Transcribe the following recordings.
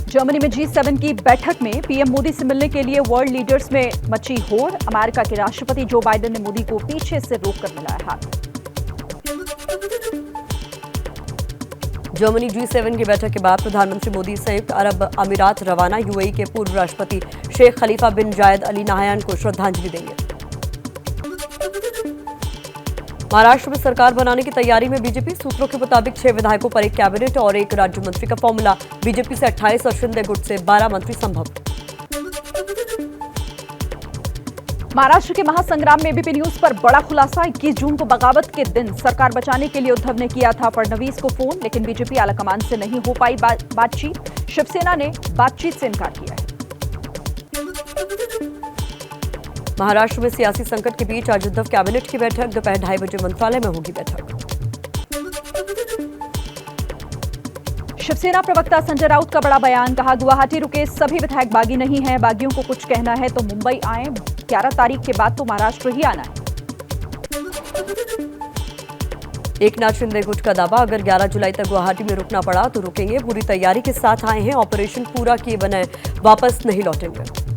Germany में G7 की बैठक में पीएम मोदी से मिलने के लिए वर्ल्ड लीडर्स में मची होड़। अमेरिका के राष्ट्रपति जो बाइडेन ने मोदी को पीछे से रोककर मिलाया हाथ। जर्मनी G7 की बैठक के बाद प्रधानमंत्री मोदी संयुक्त अरब अमीरात रवाना। यूएई के पूर्व राष्ट्रपति शेख खलीफा बिन जायद अल नाहयान को श्रद्धांजलि देंगे। महाराष्ट्र में सरकार बनाने की तैयारी में बीजेपी। सूत्रों के मुताबिक 6 विधायकों पर एक कैबिनेट और एक राज्य मंत्री का फॉर्मूला। बीजेपी से 28 और शिंदे गुट से 12 मंत्री संभव। महाराष्ट्र के महासंग्राम में एबीपी न्यूज पर बड़ा खुलासा। 21 जून को बगावत के दिन सरकार बचाने के लिए उद्धव ने किया था फडणवीस को फोन, लेकिन बीजेपी आलाकमान से नहीं हो पाई बातचीत। शिवसेना ने बातचीत से इनकार किया है। महाराष्ट्र में सियासी संकट के बीच आज उद्धव कैबिनेट की बैठक। दोपहर 2:30 बजे मंत्रालय में होगी बैठक। शिवसेना प्रवक्ता संजय राउत का बड़ा बयान। कहा, गुवाहाटी रुके सभी विधायक बागी नहीं हैं। बागियों को कुछ कहना है तो मुंबई आए। 11 तारीख के बाद तो महाराष्ट्र ही आना है। एकनाथ शिंदे गुट का दावा, अगर 11 जुलाई तक गुवाहाटी में रुकना पड़ा तो रुकेंगे। पूरी तैयारी के साथ आए हैं। ऑपरेशन पूरा किए बने वापस नहीं लौटेंगे।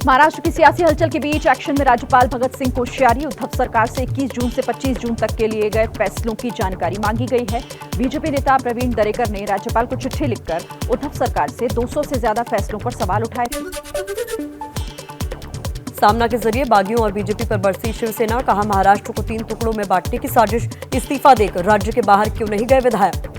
महाराष्ट्र की सियासी हलचल के बीच एक्शन में राज्यपाल भगत सिंह कोश्यारी। उद्धव सरकार से 21 जून से 25 जून तक के लिए गए फैसलों की जानकारी मांगी गई है। बीजेपी नेता प्रवीण दरेकर ने राज्यपाल को चिट्ठी लिखकर उद्धव सरकार से 200 से ज्यादा फैसलों पर सवाल उठाए थे। सामना के जरिए बागियों और बीजेपी पर बरसी शिवसेना। कहा, महाराष्ट्र को 3 टुकड़ों में बांटने की साजिश। इस्तीफा देकर राज्य के बाहर क्यों नहीं गए विधायक।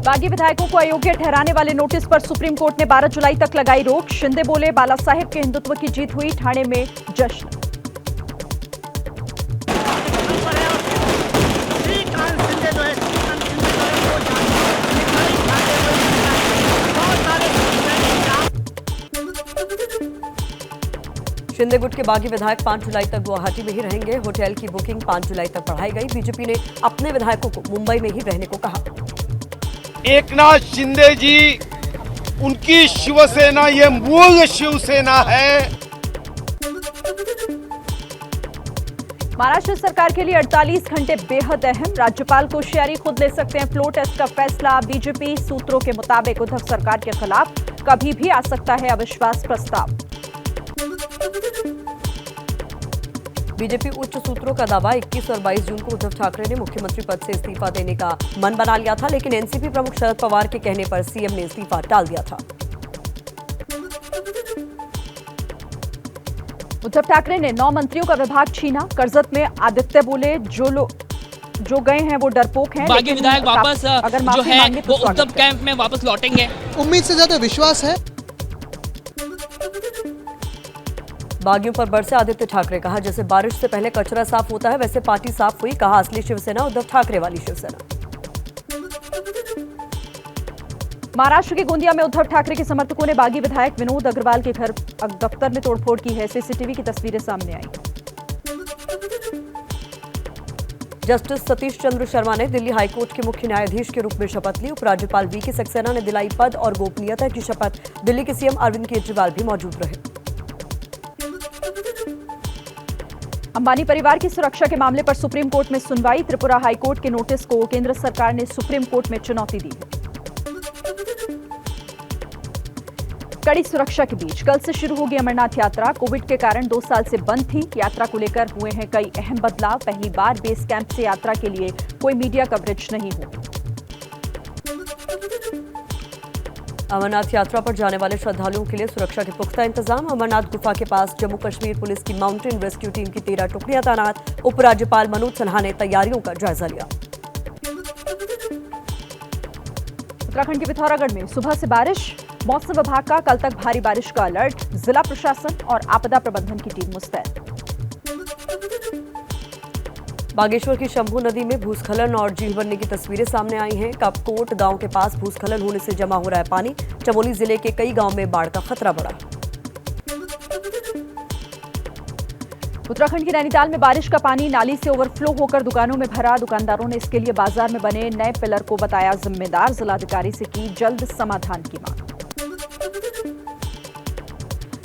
बागी विधायकों को अयोग्य ठहराने वाले नोटिस पर सुप्रीम कोर्ट ने 12 जुलाई तक लगाई रोक। शिंदे बोले, बाला साहेब के हिंदुत्व की जीत हुई। ठाणे में जश्न। शिंदे गुट के बागी विधायक 5 जुलाई तक गुवाहाटी में ही रहेंगे। होटल की बुकिंग 5 जुलाई तक बढ़ाई गई। बीजेपी ने अपने विधायकों को मुंबई में ही रहने को कहा। एकनाथ शिंदे जी, उनकी शिवसेना ये मूल शिवसेना है। महाराष्ट्र सरकार के लिए 48 घंटे बेहद अहम। राज्यपाल कोश्यारी खुद ले सकते हैं फ्लो टेस्ट का फैसला। बीजेपी सूत्रों के मुताबिक उद्धव सरकार के खिलाफ कभी भी आ सकता है अविश्वास प्रस्ताव। बीजेपी उच्च सूत्रों का दावा, 21 और 22 जून को उद्धव ठाकरे ने मुख्यमंत्री पद से इस्तीफा देने का मन बना लिया था, लेकिन एनसीपी प्रमुख शरद पवार के कहने पर सीएम ने इस्तीफा टाल दिया था। उद्धव ठाकरे ने 9 मंत्रियों का विभाग छीना। कर्जत में आदित्य बोले, जो गए हैं वो डरपोक हैं। बागी विधायक वापस जो है वो उद्धव कैंप में वापस लौटेंगे। उम्मीद से ज्यादा विश्वास है। बागियों पर बरसे आदित्य ठाकरे। कहा, जैसे बारिश से पहले कचरा साफ होता है वैसे पार्टी साफ हुई। कहा, असली शिवसेना उद्धव ठाकरे वाली शिवसेना। महाराष्ट्र के गोंदिया में उद्धव ठाकरे के समर्थकों ने बागी विधायक विनोद अग्रवाल के घर दफ्तर में तोड़फोड़ की है। सीसीटीवी की तस्वीरें सामने आई। जस्टिस सतीश चंद्र शर्मा ने दिल्ली हाईकोर्ट के मुख्य न्यायाधीश के रूप में शपथ ली। उपराज्यपाल वीके सक्सेना ने दिलाई पद और गोपनीयता की शपथ। दिल्ली के सीएम अरविंद केजरीवाल भी मौजूद रहे। अंबानी परिवार की सुरक्षा के मामले पर सुप्रीम कोर्ट में सुनवाई। त्रिपुरा हाईकोर्ट के नोटिस को केंद्र सरकार ने सुप्रीम कोर्ट में चुनौती दी है। कड़ी सुरक्षा के बीच कल से शुरू होगी अमरनाथ यात्रा। कोविड के कारण 2 साल से बंद थी। यात्रा को लेकर हुए हैं कई अहम बदलाव। पहली बार बेस कैंप से यात्रा के लिए कोई मीडिया कवरेज नहीं होगी। अमरनाथ यात्रा पर जाने वाले श्रद्धालुओं के लिए सुरक्षा के पुख्ता इंतजाम। अमरनाथ गुफा के पास जम्मू कश्मीर पुलिस की माउंटेन रेस्क्यू टीम की 13 टुकड़ियां तैनात। उपराज्यपाल मनोज सिन्हा ने तैयारियों का जायजा लिया। उत्तराखंड के पिथौरागढ़ में सुबह से बारिश। मौसम विभाग का कल तक भारी बारिश का अलर्ट। जिला प्रशासन और आपदा प्रबंधन की टीम मुस्तैद। बागेश्वर की शंभू नदी में भूस्खलन और झील बनने की तस्वीरें सामने आई हैं। कपकोट गांव के पास भूस्खलन होने से जमा हो रहा है पानी। चमोली जिले के कई गांव में बाढ़ का खतरा बढ़ा। उत्तराखंड के नैनीताल में बारिश का पानी नाली से ओवरफ्लो होकर दुकानों में भरा। दुकानदारों ने इसके लिए बाजार में बने नए पिलर को बताया जिम्मेदार। जिलाधिकारी से की जल्द समाधान की मांग।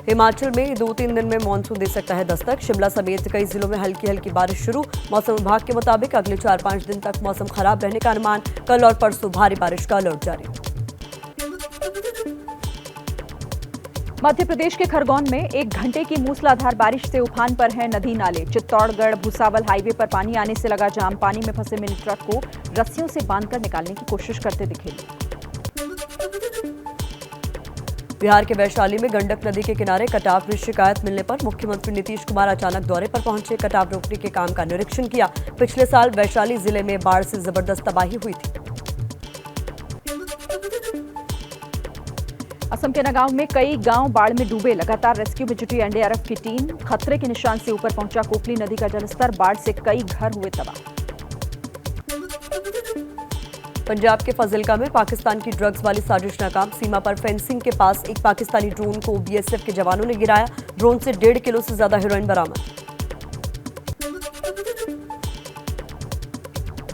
हिमाचल में 2-3 दिन में मानसून दे सकता है दस्तक। शिमला समेत कई जिलों में हल्की हल्की बारिश शुरू। मौसम विभाग के मुताबिक अगले 4-5 दिन तक मौसम खराब रहने का अनुमान। कल और परसों भारी बारिश का अलर्ट जारी। मध्य प्रदेश के खरगोन में 1 घंटे की मूसलाधार बारिश से उफान पर है नदी नाले। चित्तौड़गढ़ भुसावल हाईवे पर पानी आने से लगा जाम। पानी में फंसे मिनी ट्रक को रस्सियों से बांधकर निकालने की कोशिश करते दिखे लोग। बिहार के वैशाली में गंडक नदी के किनारे कटाव की शिकायत मिलने पर मुख्यमंत्री नीतीश कुमार अचानक दौरे पर पहुंचे। कटाव रोकने के काम का निरीक्षण किया। पिछले साल वैशाली जिले में बाढ़ से जबरदस्त तबाही हुई थी। असम के नगांव में कई गांव बाढ़ में डूबे। लगातार रेस्क्यू में जुटी एनडीआरएफ की टीम। खतरे के निशान से ऊपर पहुंचा कोकली नदी का जलस्तर। बाढ़ से कई घर हुए तबाह। पंजाब के फजिल्का में पाकिस्तान की ड्रग्स वाली साजिश नाकाम। सीमा पर फेंसिंग के पास एक पाकिस्तानी ड्रोन को बीएसएफ के जवानों ने गिराया। ड्रोन से 1.5 किलो से ज्यादा हेरोइन बरामद।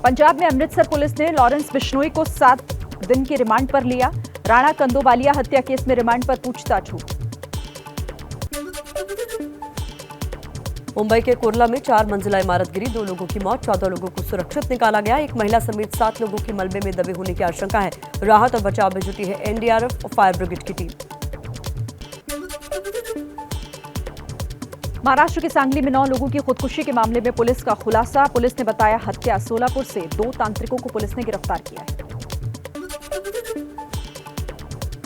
पंजाब में अमृतसर पुलिस ने लॉरेंस बिश्नोई को 7 दिन की रिमांड पर लिया। राणा कंदोबालिया हत्या केस में रिमांड पर पूछताछ हुई। मुंबई के कुर्ला में 4 मंजिला इमारत गिरी। 2 लोगों की मौत, 14 लोगों को सुरक्षित निकाला गया। एक महिला समेत 7 लोगों की मलबे में दबे होने की आशंका है। राहत और बचाव में जुटी है एनडीआरएफ और फायर ब्रिगेड की टीम। महाराष्ट्र के सांगली में 9 लोगों की खुदकुशी के मामले में पुलिस का खुलासा। पुलिस ने बताया हत्या सोलापुर से 2 तांत्रिकों को पुलिस ने गिरफ्तार किया है।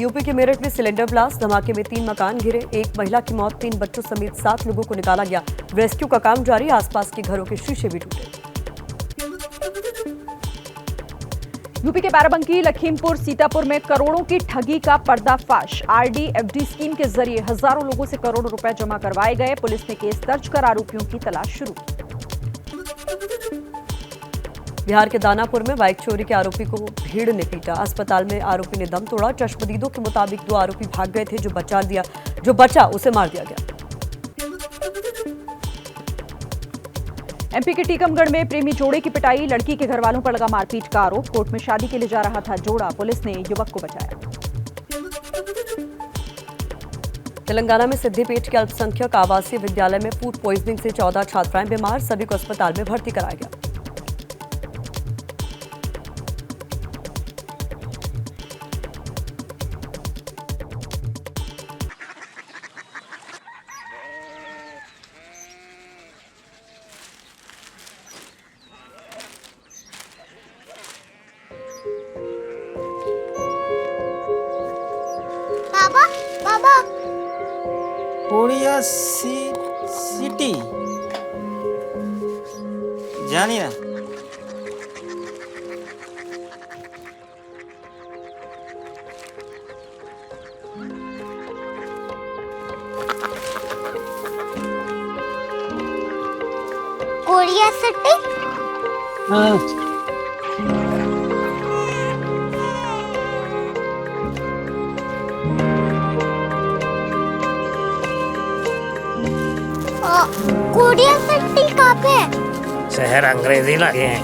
यूपी के मेरठ में सिलेंडर ब्लास्ट। धमाके में 3 मकान घिरे। एक महिला की मौत, 3 बच्चों समेत 7 लोगों को निकाला गया। रेस्क्यू का काम जारी। आसपास के घरों के शीशे भी टूटे। यूपी के बाराबंकी लखीमपुर सीतापुर में करोड़ों की ठगी का पर्दाफाश। आरडी एफडी स्कीम के जरिए हजारों लोगों से करोड़ों रुपए जमा करवाए गए। पुलिस ने केस दर्ज कर आरोपियों की तलाश शुरू की। बिहार के दानापुर में बाइक चोरी के आरोपी को भीड़ ने पीटा। अस्पताल में आरोपी ने दम तोड़ा। चश्मदीदों के मुताबिक 2 आरोपी भाग गए थे। जो बचा उसे मार दिया गया। एमपी के टीकमगढ़ में प्रेमी जोड़े की पिटाई। लड़की के घर वालों पर लगा मारपीट का आरोप। कोर्ट में शादी के लिए जा रहा था जोड़ा। पुलिस ने युवक को बचाया। तेलंगाना में सिद्दीपेट के अल्पसंख्यक आवासीय विद्यालय में फूड पॉइजनिंग से 14 छात्राएं बीमार। सभी को अस्पताल में भर्ती कराया गया। बाबा कोरिया सिटी जानिए कोरिया सिटी। कोरिया सिटी कहाँ पे है? शहर अंग्रेजी लगे हैं।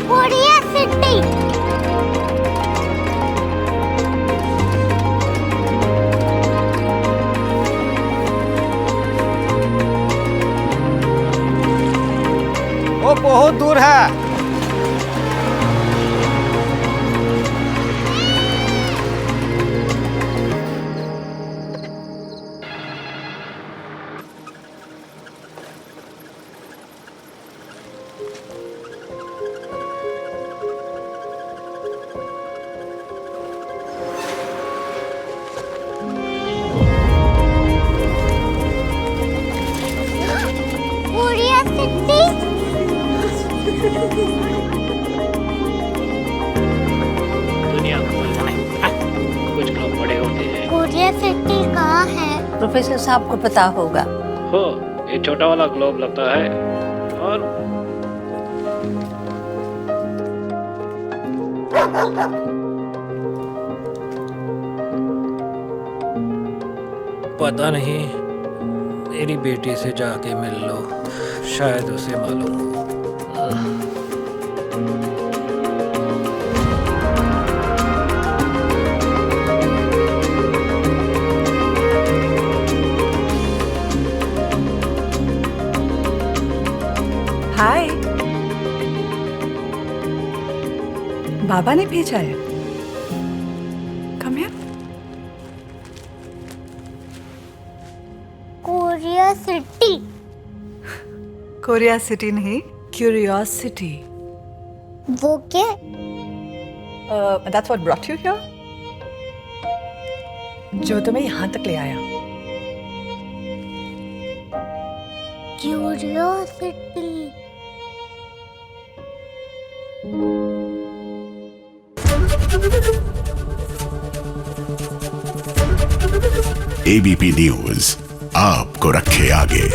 Korea city. वो बहुत दूर है। Korea city. दुनिया को पता नहीं, कुछ लोग बड़े होते हैं। कोरिया सिटी कहाँ है? प्रोफेसर साहब को पता होगा। हो, ये छोटा वाला ग्लोब लगता है और पता नहीं, मेरी बेटी से जाके मिल लो, शायद उसे मालूम हो। बाबा ने भेजा है। Come here. Korea city. Korea city नहीं, क्यूरियोसिटी। वो क्या? That's what brought you here? जो तुम्हें यहाँ तक ले आया। क्यूरियोसिटी। एबीपी न्यूज आपको रखे आगे।